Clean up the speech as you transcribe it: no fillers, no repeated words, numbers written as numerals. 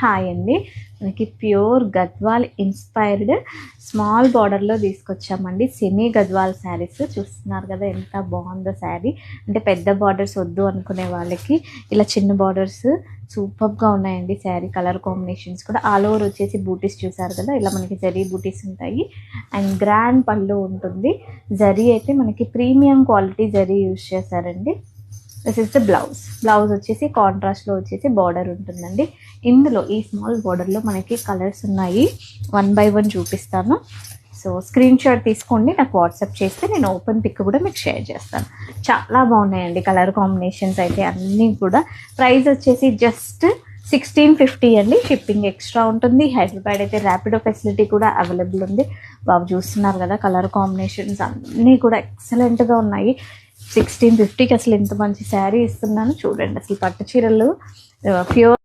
Hi అండి. మనకి pure Gadwal inspired small బార్డర్లో తీసుకొచ్చామండి. సెమీ గద్వాల్ శారీస్ చూస్తున్నారు కదా, ఎంత బాగుందో శారీ. అంటే పెద్ద బార్డర్స్ వద్దు అనుకునే వాళ్ళకి ఇలా చిన్న బార్డర్స్ సూపర్గా ఉన్నాయండి. శారీ కలర్ కాంబినేషన్స్ కూడా ఆల్ ఓవర్ వచ్చేసి బూటీస్ చూసారు కదా, ఇలా మనకి జరీ బూటీస్ ఉంటాయి అండ్ గ్రాండ్ పళ్ళు ఉంటుంది. జరీ అయితే మనకి ప్రీమియం క్వాలిటీ జరీ యూజ్ చేశారండి. దిస్ ఇస్ ద బ్లౌజ్ వచ్చేసి కాంట్రాస్ట్లో వచ్చేసి బార్డర్ ఉంటుందండి. ఇందులో ఈ స్మాల్ బార్డర్లో మనకి కలర్స్ ఉన్నాయి, 1 by 1 చూపిస్తాను. సో స్క్రీన్ షాట్ తీసుకోండి, నాకు వాట్సాప్ చేస్తే నేను ఓపెన్ పిక్ కూడా మీకు షేర్ చేస్తాను. చాలా బాగున్నాయండి కలర్ కాంబినేషన్స్ అయితే అన్నీ కూడా. ప్రైస్ వచ్చేసి జస్ట్ 1650 అండి. షిప్పింగ్ ఎక్స్ట్రా ఉంటుంది. హైదరాబాద్ అయితే ర్యాపిడో ఫెసిలిటీ కూడా అవైలబుల్ ఉంది. బాబు చూస్తున్నారు కదా, కలర్ కాంబినేషన్స్ అన్నీ కూడా ఎక్సలెంట్గా ఉన్నాయి. 1650కి అసలు ఇంత మంచి శారీ ఇస్తున్నాను చూడండి. అసలు పట్టు చీరలు ప్యూర్